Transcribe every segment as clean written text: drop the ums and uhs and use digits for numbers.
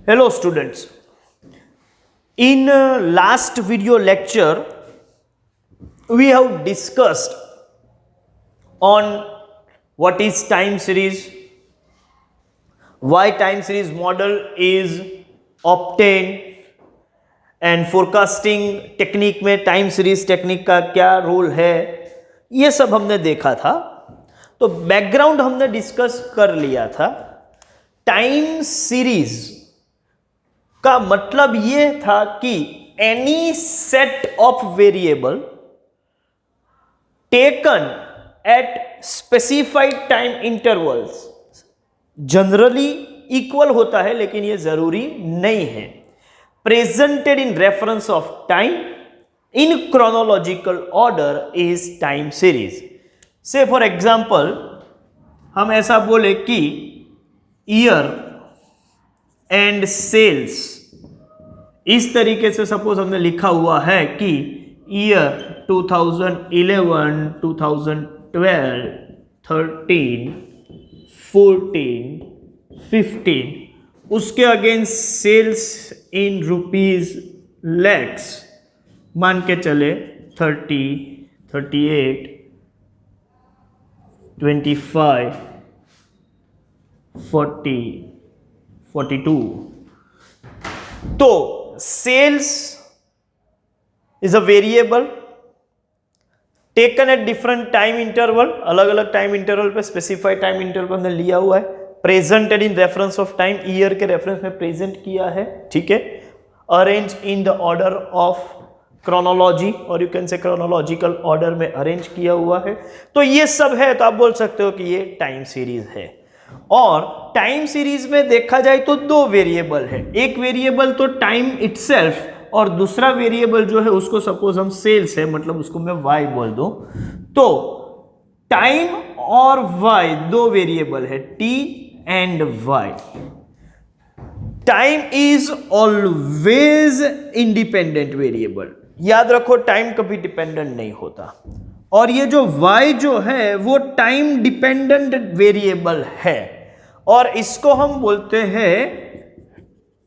Hello students, in last video lecture we have discussed on what is time series, why time series model is obtained and forecasting technique में time series technique का क्या role है, ये सब हमने देखा था। तो बैकग्राउंड हमने डिस्कस कर लिया था। टाइम सीरीज का मतलब ये था कि any set of variable taken eight specified time intervals generally equal होता है, लेकिन ये जरूरी नहीं है। Presented in reference of time in chronological order is time series. से फॉर एग्जांपल हम ऐसा बोले कि ईयर एंड सेल्स, इस तरीके से सपोज हमने लिखा हुआ है कि ईयर 2011, 2012, 13, 14, 15, उसके against sales in rupees lakhs मान के चले 30, 38, 25, 40, 42। तो sales is a variable taken at different time interval, अलग अलग टाइम इंटरवल पे स्पेसिफाइड टाइम इंटरवल हमने लिया हुआ है। Presented in reference of time, year के रेफरेंस में प्रेजेंट किया है, ठीक है। Arrange in the order of chronology, और you can say chronological order में अरेंज किया हुआ है। तो ये सब है, तो आप बोल सकते हो कि ये टाइम सीरीज है। और टाइम सीरीज में देखा जाए तो दो वेरिएबल है, एक वेरिएबल तो टाइम इटसेल्फ और दूसरा वेरिएबल जो है उसको सपोज हम सेल्स है, मतलब उसको मैं y बोल दूं। तो टाइम और y दो वेरिएबल है, t and y। Time is always independent variable, याद रखो टाइम कभी डिपेंडेंट नहीं होता। और ये जो y जो है वो टाइम डिपेंडेंट वेरिएबल है, और इसको हम बोलते हैं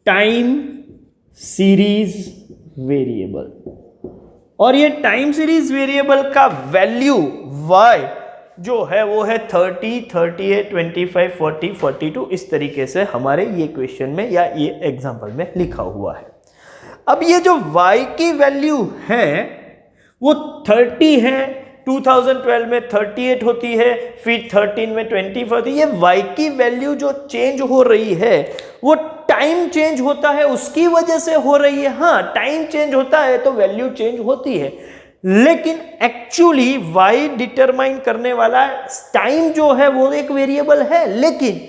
टाइम सीरीज वेरिएबल। और ये टाइम सीरीज वेरिएबल का वैल्यू y जो है वो है 30, 38, 25, 40, 42, इस तरीके से हमारे ये क्वेश्चन में या ये एग्जांपल में लिखा हुआ है। अब ये जो y की वैल्यू है वो 30 है, 2012 में 38 होती है, फिर 13 में 25 होती है। ये y की वैल्यू जो चेंज हो रही है वो टाइम चेंज होता है उसकी वजह से हो रही है। हाँ, टाइम चेंज होता है तो वैल्यू चेंज होती है, लेकिन एक्चुअली y डिटरमाइन करने वाला टाइम जो है वो एक वेरिएबल है, लेकिन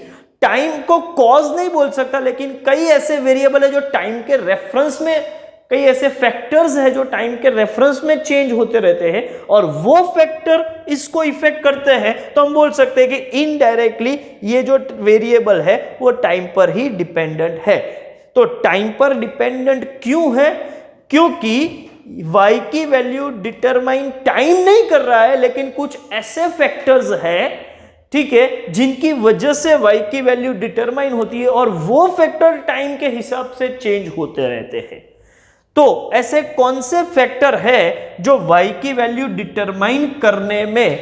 टाइम को कॉज नहीं बोल सकता। लेकिन कई ऐसे वेरिएबल है जो टाइम के रेफरेंस में, कई ऐसे फैक्टर्स है जो टाइम के रेफरेंस में चेंज होते रहते हैं, और वो फैक्टर इसको इफेक्ट करते हैं। तो हम बोल सकते हैं कि इनडायरेक्टली ये जो वेरिएबल है वो टाइम पर ही डिपेंडेंट है। तो टाइम पर डिपेंडेंट क्यों है? क्योंकि y की वैल्यू डिटरमाइन टाइम नहीं कर रहा है, लेकिन कुछ ऐसे फैक्टर्स है, ठीक है, जिनकी वजह से y की वैल्यू डिटरमाइन होती है, और वो फैक्टर टाइम के हिसाब से चेंज होते रहते हैं। तो ऐसे कौन से फैक्टर है जो y की वैल्यू डिटरमाइन करने में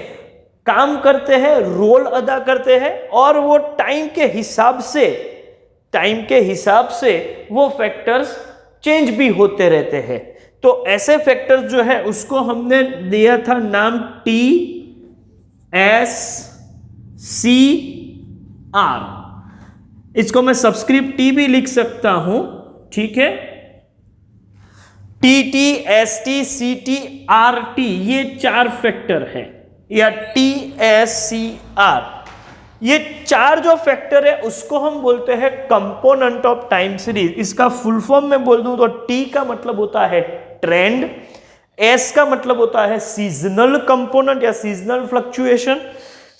काम करते हैं, रोल अदा करते हैं, और वो टाइम के हिसाब से वो फैक्टर्स चेंज भी होते रहते हैं। तो ऐसे फैक्टर्स जो है उसको हमने दिया था नाम TSCR। इसको मैं सबस्क्रिप्ट T भी लिख सकता हूं, ठीक है। TT, ST, CT, RT, ये चार फैक्टर है, या TSCR, ये चार जो फैक्टर है उसको हम बोलते हैं कंपोनेंट ऑफ टाइम सीरीज। इसका फुल फॉर्म में बोल दूं तो T का मतलब होता है ट्रेंड, S का मतलब होता है सीजनल कंपोनेंट या सीजनल फ्लक्चुएशन,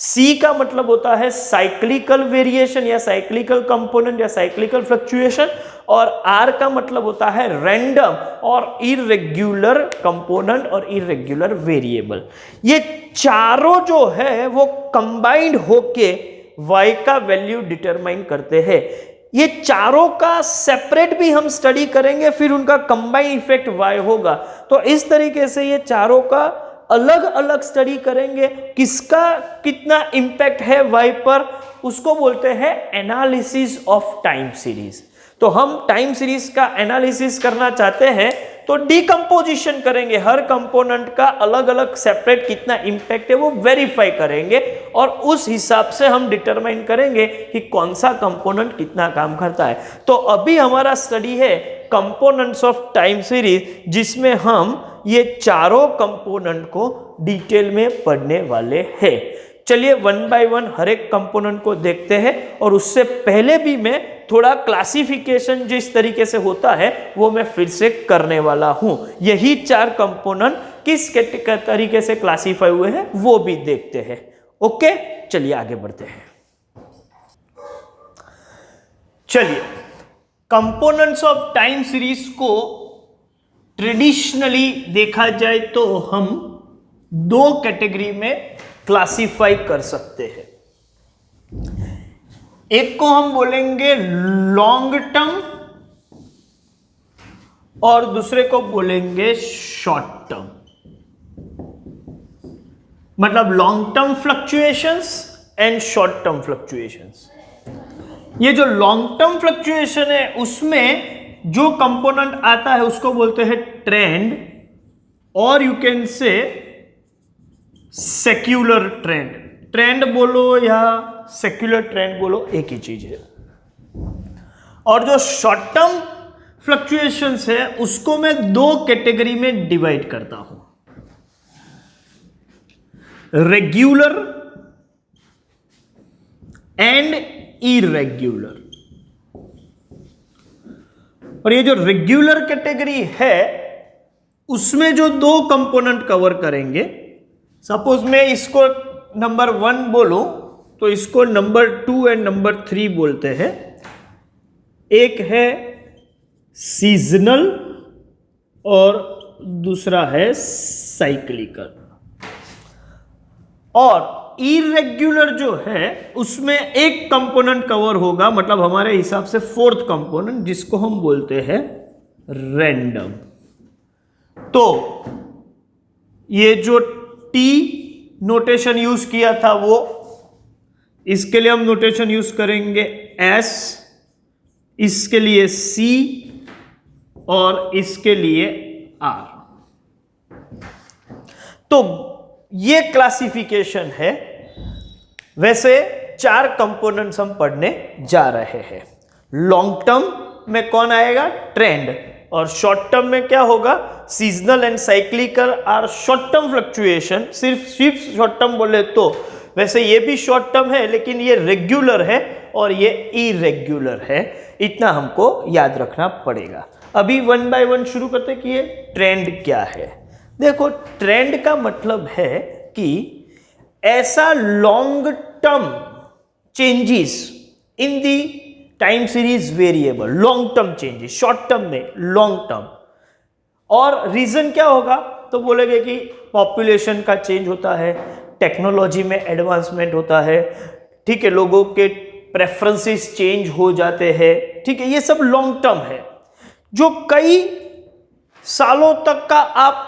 C का मतलब होता है साइक्लिकल वेरिएशन या साइक्लिकल कंपोनेंट या साइक्लिकल फ्लक्चुएशन, और R का मतलब होता है रैंडम और इरेग्युलर कंपोनेंट और इरेग्युलर वेरिएबल। ये चारों जो है वो कंबाइंड होके y का वैल्यू डिटरमाइन करते हैं। ये चारों का सेपरेट भी हम स्टडी करेंगे, फिर उनका कंबाइन इफेक्ट वाई होगा। तो इस तरीके से ये चारों का अलग अलग स्टडी करेंगे, किसका कितना इंपैक्ट है वाई पर, उसको बोलते हैं एनालिसिस ऑफ टाइम सीरीज। तो हम टाइम सीरीज का एनालिसिस करना चाहते हैं तो डिकम्पोजिशन करेंगे, हर कंपोनेंट का अलग अलग सेपरेट कितना इंपैक्ट है वो वेरीफाई करेंगे, और उस हिसाब से हम डिटरमाइन करेंगे कि कौन सा कंपोनेंट कितना काम करता है। तो अभी हमारा स्टडी है कंपोनेंट्स ऑफ टाइम सीरीज, जिसमें हम ये चारों कंपोनेंट को डिटेल में पढ़ने वाले हैं। चलिए वन बाय वन हर एक कंपोनेंट को देखते हैं, और उससे पहले भी मैं थोड़ा क्लासिफिकेशन जिस तरीके से होता है वो मैं फिर से करने वाला हूं। यही चार कंपोनेंट किस तरीके से क्लासीफाई हुए हैं वो भी देखते हैं। ओके, चलिए आगे बढ़ते हैं। चलिए, कंपोनेंट्स ऑफ टाइम सीरीज को ट्रेडिशनली देखा जाए तो हम दो कैटेगरी में क्लासीफाई कर सकते हैं। एक को हम बोलेंगे लॉन्ग टर्म और दूसरे को बोलेंगे शॉर्ट टर्म। मतलब long term fluctuations and short term fluctuations. ये जो लॉन्ग टर्म फ्लक्चुएशन है उसमें जो कंपोनेंट आता है उसको बोलते हैं ट्रेंड, और यू कैन से सेक्युलर ट्रेंड। ट्रेंड बोलो या सेक्युलर ट्रेंड बोलो, एक ही चीज है। और जो शॉर्ट टर्म फ्लक्चुएशंस है उसको मैं दो कैटेगरी में डिवाइड करता हूं, रेगुलर एंड इरेग्युलर। और ये जो रेगुलर कैटेगरी है उसमें जो दो कंपोनेंट कवर करेंगे, सपोज मैं इसको नंबर 1 बोलूं तो इसको नंबर 2 एंड नंबर 3 बोलते हैं। एक है सीजनल और दूसरा है साइक्लिकल। और इरेग्युलर जो है उसमें एक कंपोनेंट कवर होगा, मतलब हमारे हिसाब से फोर्थ कंपोनेंट, जिसको हम बोलते हैं रैंडम। तो ये जो टी नोटेशन यूज किया था वो, इसके लिए हम नोटेशन यूज करेंगे एस, इसके लिए सी और इसके लिए आर। तो ये क्लासिफिकेशन है। वैसे चार कंपोनेंट्स हम पढ़ने जा रहे हैं। लॉन्ग टर्म में कौन आएगा? ट्रेंड। और शॉर्ट टर्म में क्या होगा? Seasonal and cyclical are short term fluctuation. सिर्फ शॉर्ट टर्म बोले तो, वैसे ये भी शॉर्ट टर्म है लेकिन ये रेगुलर है और ये इरेग्युलर है। इतना हमको याद रखना पड़ेगा। अभी वन बाय वन शुरू करते कि ये ट्रेंड क्या है। देखो, ट्रेंड का मतलब है कि ऐसा long term changes in the time series variable, long term changes, short term में लॉन्ग टर्म। और रीजन क्या होगा? तो बोलेंगे कि पॉपुलेशन का चेंज होता है, टेक्नोलॉजी में एडवांसमेंट होता है, ठीक है, लोगों के प्रेफरेंसेस चेंज हो जाते हैं, ठीक है, ये सब लॉन्ग टर्म है जो कई सालों तक का आप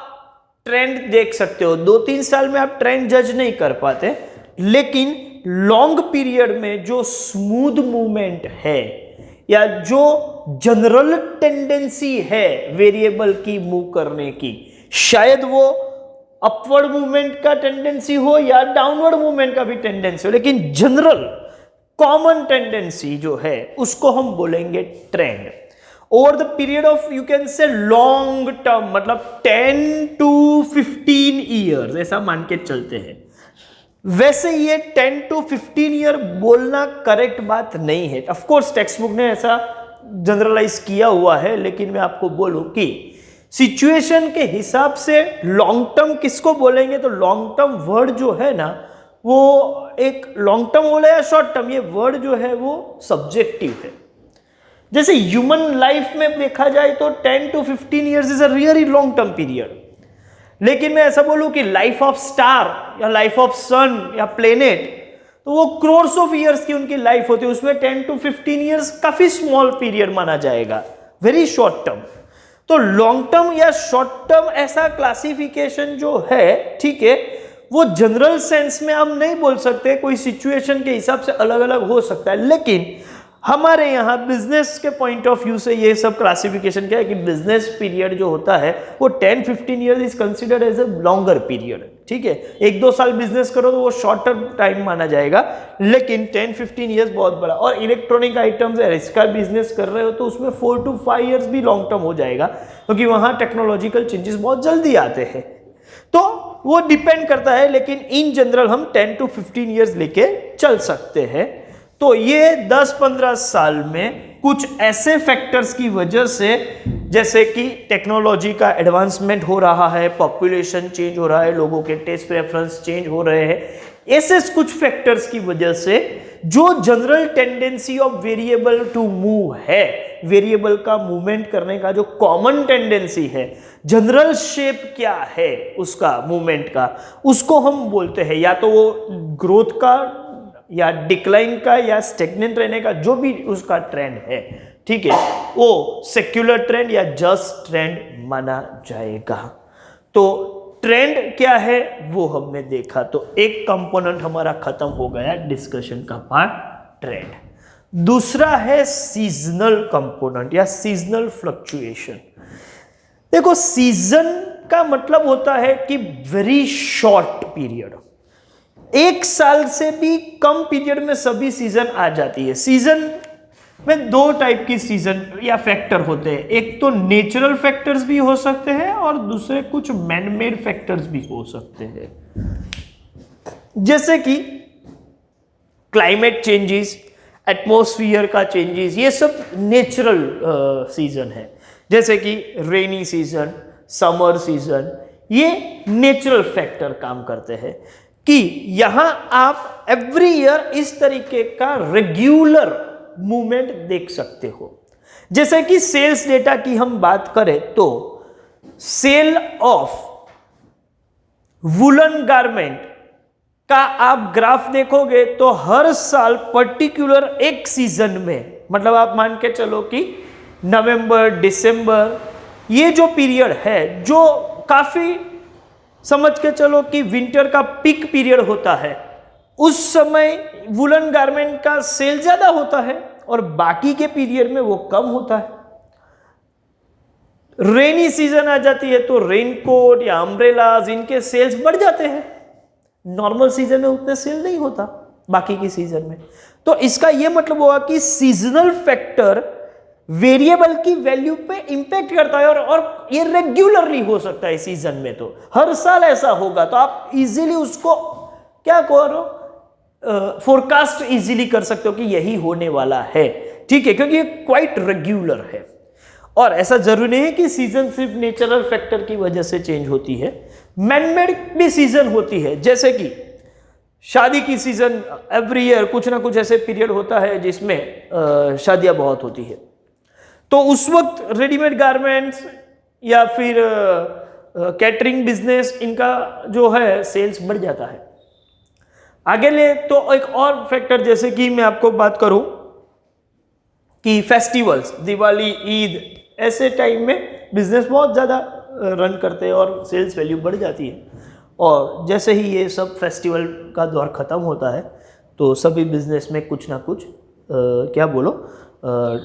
ट्रेंड देख सकते हो। 2-3 साल में आप ट्रेंड जज नहीं कर पाते, लेकिन लॉन्ग पीरियड में जो स्मूथ मूवमेंट है या जो जनरल टेंडेंसी है वेरिएबल की मूव करने की, शायद वो अपवर्ड मूवमेंट का टेंडेंसी हो या डाउनवर्ड मूवमेंट का भी टेंडेंसी हो, लेकिन जनरल कॉमन टेंडेंसी जो है उसको हम बोलेंगे trend. Over the period of, you can से लॉन्ग टर्म, मतलब 10 to 15 ईयर्स ऐसा मान के चलते हैं। वैसे ये 10 to 15 ईयर बोलना करेक्ट बात नहीं है। ऑफ कोर्स टेक्स्ट बुक ने ऐसा जनरलाइज किया हुआ है, लेकिन मैं आपको बोलूं कि सिचुएशन के हिसाब से लॉन्ग टर्म किसको बोलेंगे, तो लॉन्ग टर्म वर्ड जो है ना, वो एक लॉन्ग टर्म बोले या शॉर्ट टर्म, ये वर्ड जो है वो सब्जेक्टिव है। जैसे ह्यूमन लाइफ में देखा जाए तो 10 to 15 years is a really long term period. लेकिन मैं ऐसा बोलूं कि लाइफ ऑफ स्टार या लाइफ ऑफ सन या प्लेनेट, तो वो क्रोर्स ऑफ ईयर्स की उनकी लाइफ होती है, उसमें 10 to 15 ईयर्स काफी स्मॉल पीरियड माना जाएगा, वेरी शॉर्ट टर्म। तो लॉन्ग टर्म या शॉर्ट टर्म ऐसा क्लासिफिकेशन जो है, ठीक है, वो जनरल सेंस में हम नहीं बोल सकते, कोई सिचुएशन के हिसाब से अलग अलग हो सकता है, लेकिन हमारे यहाँ बिजनेस के पॉइंट ऑफ व्यू से ये सब क्लासिफिकेशन क्या है कि बिजनेस पीरियड जो होता है वो 10-15 years is considered as a longer period, ठीक है। 1-2 साल बिजनेस करो तो वो शॉर्ट टर्म टाइम माना जाएगा, लेकिन 10-15 ईयर्स बहुत बड़ा। और इलेक्ट्रॉनिक आइटम्स है, इसका बिजनेस कर रहे हो तो उसमें 4 to 5 ईयर्स भी लॉन्ग टर्म हो जाएगा, क्योंकि वहाँ टेक्नोलॉजिकल चेंजेस बहुत जल्दी आते हैं। तो वो डिपेंड करता है, लेकिन इन जनरल हम 10 to 15 ईयर्स लेके चल सकते हैं। तो ये 10-15 साल में कुछ ऐसे फैक्टर्स की वजह से, जैसे कि टेक्नोलॉजी का एडवांसमेंट हो रहा है, पॉपुलेशन चेंज हो रहा है, लोगों के टेस्ट प्रेफरेंस चेंज हो रहे हैं, ऐसे कुछ फैक्टर्स की वजह से जो general tendency of variable to move है, वेरिएबल का मूवमेंट करने का जो कॉमन टेंडेंसी है, जनरल शेप क्या है उसका मूवमेंट का, उसको हम बोलते हैं या तो वो ग्रोथ का या डिक्लाइन का या स्टेगनेंट रहने का जो भी उसका ट्रेंड है, ठीक है, वो सेक्युलर ट्रेंड या जस्ट ट्रेंड माना जाएगा। तो ट्रेंड क्या है वो हमने देखा, तो एक कंपोनेंट हमारा खत्म हो गया डिस्कशन का पार्ट, ट्रेंड। दूसरा है सीजनल कंपोनेंट या सीजनल फ्लक्चुएशन। देखो, सीजन का मतलब होता है कि वेरी शॉर्ट पीरियड, 1 साल से भी कम पीरियड में सभी सीजन आ जाती है। सीजन में 2 टाइप की सीजन या फैक्टर होते हैं, एक तो नेचुरल फैक्टर्स भी हो सकते हैं और दूसरे कुछ मैन मेड फैक्टर्स भी हो सकते हैं, जैसे कि क्लाइमेट चेंजेस, एटमॉस्फेयर का चेंजेस, ये सब नेचुरल सीजन है। जैसे कि रेनी सीजन, समर सीजन, ये नेचुरल फैक्टर काम करते हैं कि यहां आप एवरी ईयर इस तरीके का रेगुलर मूवमेंट देख सकते हो। जैसे कि सेल्स डेटा की हम बात करें तो सेल ऑफ वुलन गारमेंट का आप ग्राफ देखोगे तो हर साल पर्टिकुलर एक सीजन में, मतलब आप मान के चलो कि नवंबर, दिसंबर, ये जो पीरियड है, जो काफी समझ के चलो कि विंटर का पीक पीरियड होता है, उस समय वुलन गारमेंट का सेल ज्यादा होता है और बाकी के पीरियड में वो कम होता है। रेनी सीजन आ जाती है तो रेनकोट या अम्ब्रेलाज, इनके सेल्स बढ़ जाते हैं। नॉर्मल सीजन में उतने सेल नहीं होता बाकी की सीजन में। तो इसका यह मतलब हुआ कि सीजनल फैक्टर वेरिएबल की वैल्यू पे इंपैक्ट करता है और ये रेगुलरली हो सकता है सीजन में, तो हर साल ऐसा होगा, तो आप इजीली उसको क्या करो, फोरकास्ट इजीली कर सकते हो कि यही होने वाला है, ठीक है, क्योंकि ये क्वाइट रेगुलर है। और ऐसा जरूरी नहीं है कि सीजन सिर्फ नेचुरल फैक्टर की वजह से चेंज होती है, मैनमेड भी सीजन होती है। जैसे कि शादी की सीजन, एवरी ईयर कुछ ना कुछ ऐसे पीरियड होता है जिसमें शादियां बहुत होती है, तो उस वक्त रेडीमेड गारमेंट्स या फिर कैटरिंग बिजनेस, इनका जो है सेल्स बढ़ जाता है। आगे ले तो एक और फैक्टर, जैसे कि मैं आपको बात करूं कि फेस्टिवल्स, दिवाली, ईद, ऐसे टाइम में बिजनेस बहुत ज़्यादा रन करते हैं और सेल्स वैल्यू बढ़ जाती है। और जैसे ही ये सब फेस्टिवल का दौर ख़त्म होता है तो सभी बिजनेस में कुछ ना कुछ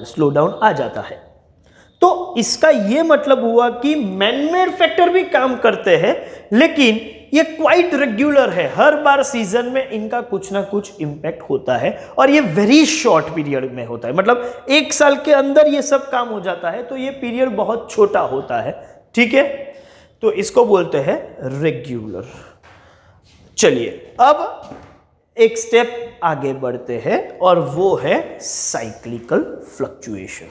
स्लो डाउन आ जाता है। तो इसका ये मतलब हुआ कि मैनमेड फैक्टर भी काम करते हैं, लेकिन ये क्वाइट रेगुलर है, हर बार सीजन में इनका कुछ ना कुछ इंपैक्ट होता है और ये वेरी शॉर्ट पीरियड में होता है, मतलब 1 साल के अंदर ये सब काम हो जाता है, तो ये पीरियड बहुत छोटा होता है, ठीक है। तो इसको बोलते हैं रेगुलर। चलिए अब एक स्टेप आगे बढ़ते हैं और वो है साइक्लिकल फ्लक्चुएशन।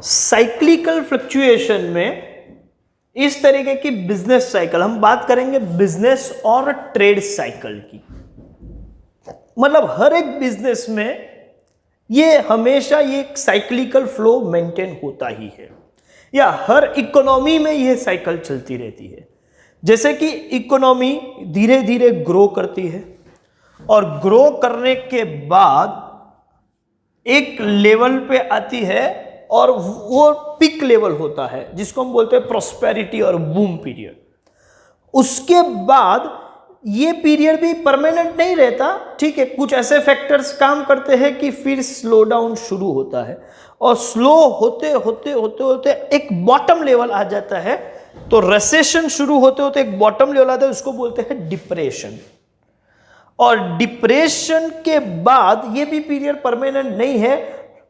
साइक्लिकल फ्लक्चुएशन में इस तरीके की बिजनेस साइकिल, हम बात करेंगे बिजनेस और ट्रेड साइकिल की, मतलब हर एक बिजनेस में ये हमेशा ये साइक्लिकल फ्लो मेंटेन होता ही है, या हर इकोनॉमी में ये साइकिल चलती रहती है। जैसे कि इकोनॉमी धीरे धीरे ग्रो करती है और ग्रो करने के बाद एक लेवल पे आती है और वो पिक लेवल होता है जिसको हम बोलते हैं प्रॉस्पेरिटी और बूम पीरियड। उसके बाद ये पीरियड भी परमानेंट नहीं रहता, ठीक है, कुछ ऐसे फैक्टर्स काम करते हैं कि फिर स्लो डाउन शुरू होता है और स्लो होते होते होते होते एक बॉटम लेवल आ जाता है। तो रिसेशन शुरू होते होते एक बॉटम लेवल आता है, उसको बोलते हैं डिप्रेशन। और डिप्रेशन के बाद ये भी पीरियड परमानेंट नहीं है,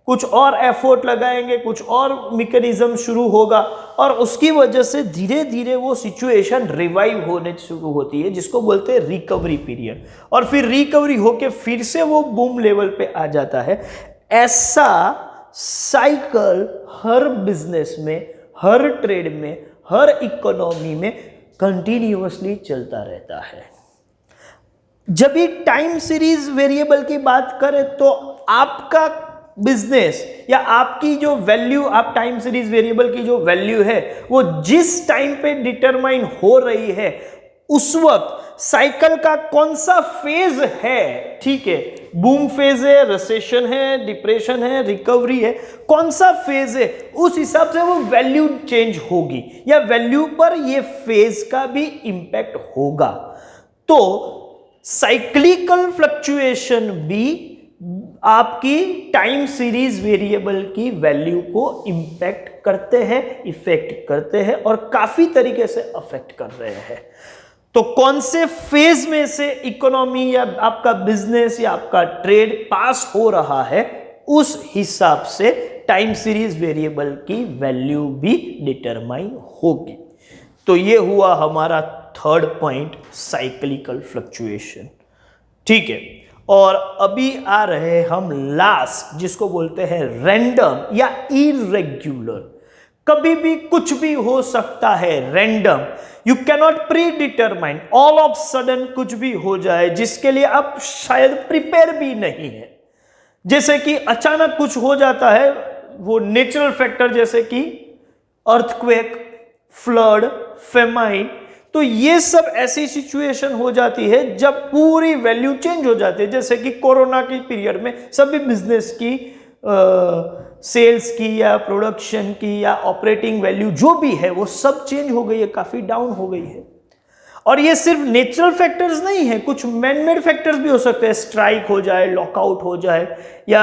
कुछ और एफर्ट लगाएंगे, कुछ और मैकेनिज्म शुरू होगा और उसकी वजह से धीरे धीरे वो सिचुएशन रिवाइव होने शुरू होती है जिसको बोलते हैं रिकवरी पीरियड। और फिर रिकवरी होके फिर से वो बूम लेवल पे आ जाता है। ऐसा साइकिल हर बिजनेस में, हर ट्रेड में, हर इकोनॉमी में कंटिन्यूअसली चलता रहता है। जब ये टाइम सीरीज वेरिएबल की बात करें तो आपका बिजनेस या आपकी जो वैल्यू, आप टाइम सीरीज वेरिएबल की जो वैल्यू है वो जिस टाइम पे डिटरमाइन हो रही है उस वक्त साइकिल का कौन सा फेज है, ठीक है, बूम फेज है, रिसेशन है, डिप्रेशन है, रिकवरी है, कौन सा फेज है, उस हिसाब से वो वैल्यू चेंज होगी या वैल्यू पर ये फेज का भी इंपैक्ट होगा। तो साइक्लिकल फ्लक्चुएशन भी आपकी टाइम सीरीज वेरिएबल की वैल्यू को इंपैक्ट करते हैं, इफेक्ट करते हैं और काफी तरीके से अफेक्ट कर रहे हैं। तो कौन से फेज में से इकोनॉमी या आपका बिजनेस या आपका ट्रेड पास हो रहा है उस हिसाब से टाइम सीरीज वेरिएबल की वैल्यू भी डिटरमाइन होगी। तो ये हुआ हमारा थर्ड पॉइंट, साइक्लिकल फ्लक्चुएशन, ठीक है। और अभी आ रहे हम लास्ट जिसको बोलते हैं रैंडम या इरेग्युलर। कभी भी कुछ भी हो सकता है, random, you cannot pre determine, all of sudden कुछ भी हो जाए जिसके लिए आप शायद प्रिपेयर भी नहीं है। जैसे कि अचानक कुछ हो जाता है, वो नेचुरल फैक्टर जैसे कि अर्थक्वेक, फ्लड, फेमाइन, तो ये सब ऐसी सिचुएशन हो जाती है जब पूरी वैल्यू चेंज हो जाती है। जैसे कि कोरोना के पीरियड में सभी बिजनेस की सेल्स की या प्रोडक्शन की या ऑपरेटिंग वैल्यू जो भी है वो सब चेंज हो गई है, काफी डाउन हो गई है। और ये सिर्फ नेचुरल फैक्टर्स नहीं है, कुछ मैनमेड फैक्टर्स भी हो सकते हैं, स्ट्राइक हो जाए, लॉकआउट हो जाए या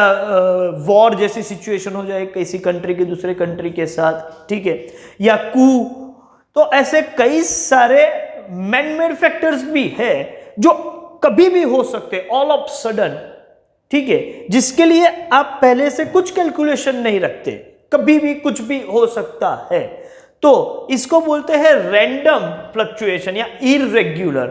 वॉर जैसी सिचुएशन हो जाए किसी कंट्री के दूसरे कंट्री के साथ, ठीक है, या कू। तो ऐसे कई सारे मैनमेड फैक्टर्स भी है जो कभी भी हो सकते, ऑल ऑफ सडन, ठीक है, जिसके लिए आप पहले से कुछ कैलकुलेशन नहीं रखते, कभी भी कुछ भी हो सकता है। तो इसको बोलते हैं रैंडम फ्लक्चुएशन या इरेग्युलर।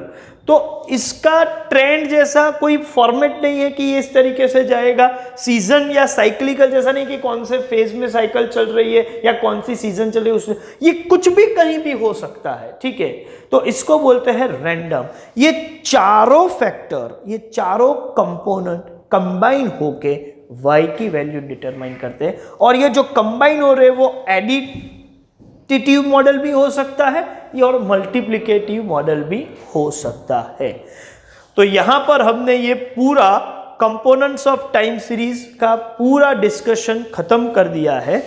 तो इसका ट्रेंड जैसा कोई फॉर्मेट नहीं है कि ये इस तरीके से जाएगा, सीजन या साइक्लिकल जैसा नहीं कि कौन से फेज में साइकिल चल रही है या कौन सी सीजन चल रही है उसमें, ये कुछ भी कहीं भी हो सकता है, ठीक है। तो इसको बोलते हैं रैंडम। ये चारों फैक्टर, ये चारों कंपोनेंट कंबाइन होके y की वैल्यू डिटरमाइन करते हैं। और ये जो कंबाइन हो रहे हैं वो एडिटिव मॉडल भी हो सकता है और मल्टीप्लिकेटिव मॉडल भी हो सकता है। तो यहां पर हमने ये पूरा कंपोनेंट्स ऑफ टाइम सीरीज का पूरा डिस्कशन खत्म कर दिया है।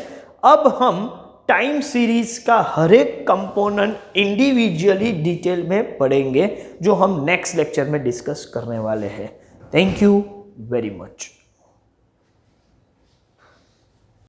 अब हम टाइम सीरीज का हर एक कंपोनेंट इंडिविजुअली डिटेल में पढ़ेंगे जो हम नेक्स्ट लेक्चर में डिस्कस करने वाले हैं। Thank you very much.